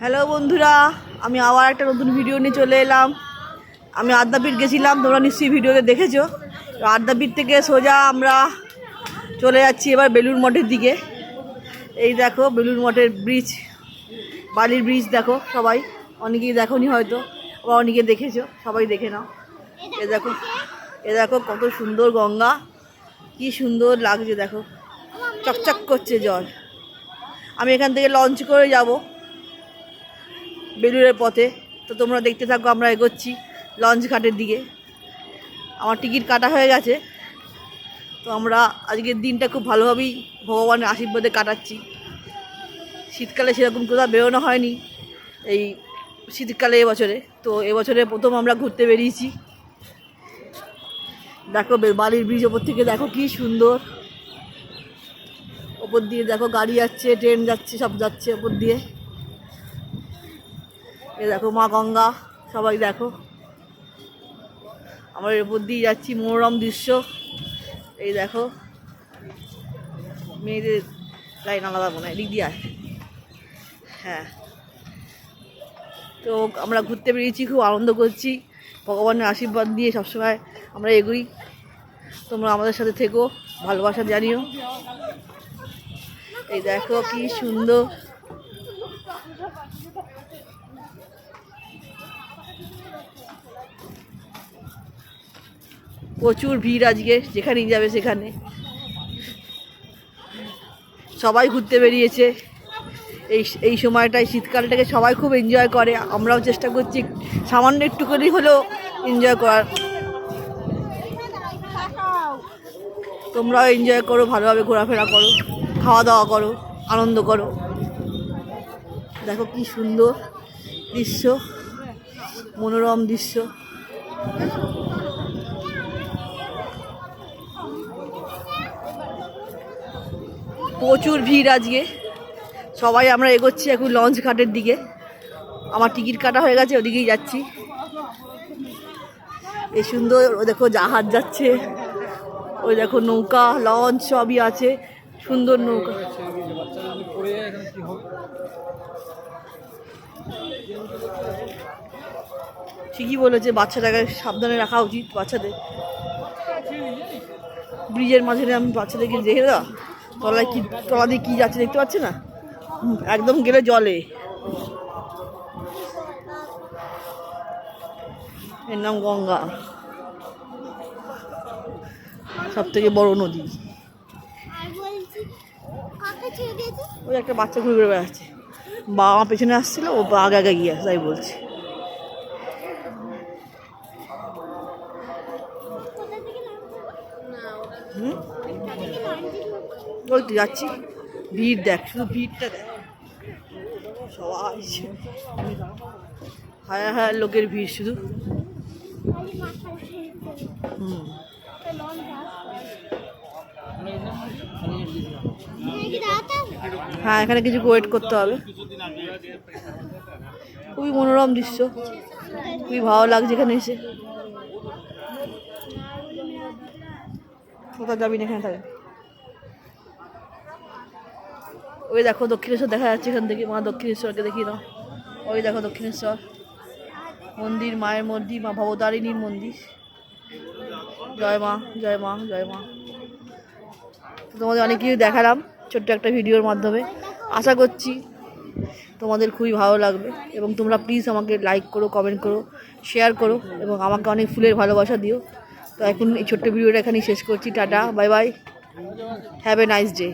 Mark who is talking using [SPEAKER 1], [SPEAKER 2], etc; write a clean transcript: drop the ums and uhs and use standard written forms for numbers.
[SPEAKER 1] Hello বন্ধুরা, আমি আবার একটা নতুন ভিডিও নিয়ে চলে এলাম। আমি আদ্যাপীঠ গেছিলাম, তোমরা নিশ্চয়ই ভিডিওতে দেখেছো। আদ্যাপীঠ থেকে সোজা আমরা চলে যাচ্ছি এবার বেলুড় মঠের দিকে। এই দেখো বেলুড় মঠের ব্রিজ, বালির ব্রিজ দেখো। সবাই অনেকেই দেখোনি হয়তো, আবার অনেকে দেখেছো, সবাই দেখে নাও। এ দেখো কত সুন্দর গঙ্গা, কি সুন্দর লাগছে দেখো, চকচক করছে জল। আমি এখান থেকে লঞ্চ করে যাব বেলুড়ের পথে, তো তোমরা দেখতে থাকো। আমরা এগোচ্ছি লঞ্চ ঘাটের দিকে। আমার টিকিট কাটা হয়ে গেছে, তো আমরা আজকের দিনটা খুব ভালোভাবেই ভগবানের আশীর্বাদে কাটাচ্ছি। শীতকালে সেরকম কোথাও বেরোনো হয়নি এই শীতকালে এবছরে, তো এবছরে প্রথম আমরা ঘুরতে বেরিয়েছি। দেখো বালির ব্রিজ ওপর থেকে দেখো কি সুন্দর, ওপর দিয়ে দেখো গাড়ি যাচ্ছে, ট্রেন যাচ্ছে, সব যাচ্ছে ওপর দিয়ে। এ দেখো মা গঙ্গা, সবাই দেখো। আমরা এর দিয়ে যাচ্ছি, মনোরম দৃশ্য। এই দেখো মেয়েদের লাইন আলাদা মনে হয়, এদিক দিয়ে আয়। হ্যাঁ, তো আমরা ঘুরতে বেরিয়েছি, খুব আনন্দ করছি। ভগবানের আশীর্বাদ দিয়ে সবসময় আমরা এগোই। তোমরা আমাদের সাথে থেকো, ভালোবাসা জানিও। এই দেখো কি সুন্দর, প্রচুর ভিড় আজকে, যেখানেই যাবে সেখানে সবাই ঘুরতে বেরিয়েছে। এই সময়টায় শীতকালটাকে সবাই খুব এনজয় করে, আমরাও চেষ্টা করছি সামান্য একটুখানি হলেও এনজয় করার। তোমরাও এনজয় করো, ভালোভাবে ঘোরাফেরা করো, খাওয়া দাওয়া করো, আনন্দ করো। দেখো কি সুন্দর দৃশ্য, মনোরম দৃশ্য। প্রচুর ভিড় আজকে, সবাই আমরা এগোচ্ছি এখন লঞ্চ ঘাটের দিকে। আমার টিকিট কাটা হয়ে গেছে, ওদিকেই যাচ্ছি। এই সুন্দর, ও দেখো জাহাজ যাচ্ছে, ওই দেখো নৌকা, লঞ্চ সবই আছে, সুন্দর নৌকা। ঠিকই বলেছে, বাচ্চাটাকে সাবধানে রাখা উচিত। বাচ্চাদের ব্রিজের মাঝখানে আমি বাচ্চাদেরকে দেখে দাও, তলায় কি, তলা দিয়ে কি যাচ্ছে দেখতে পাচ্ছে না, একদম গেলে জলে। এর নাম গঙ্গা, সব থেকে বড় নদী। ওই একটা বাচ্চা ঘুরে ঘুরে বেড়াচ্ছে, বাবা মা পেছনে আসছিল, ও আগে আগে গিয়ে আসে, তাই বলছে। ওই তো যাচ্ছি, ভিড় দেখ, শুধু ভিড়টা দেখ, সবাই হাজার হাজার লোকের ভিড় শুধু। হ্যাঁ, এখানে কিছু ওয়েট করতে হবে। খুবই মনোরম দৃশ্য, খুবই ভালো লাগছে এখানে এসে। কোথাও যাবি না, এখানে থাকে। ওই দেখো দক্ষিণেশ্বর দেখা যাচ্ছে এখান থেকে, মা দক্ষিণেশ্বরকে দেখিয়ে দাও। ওই দেখো দক্ষিণেশ্বর মন্দির, মায়ের মন্দির, মা ভবতারিণীর মন্দির। জয় মা, জয় মা, জয় মা। তোমাদের অনেক কিছু দেখালাম ছোট্ট একটা ভিডিওর মাধ্যমে। আশা করছি তোমাদের খুবই ভালো লাগবে, এবং তোমরা প্লিজ আমাকে লাইক করো, কমেন্ট করো, শেয়ার করো, এবং আমাকে অনেক ফুলের ভালোবাসা দিও। তো এখন এই ছোট্ট ভিডিওটা এখানেই শেষ করছি। Tata, bye bye, have a nice day.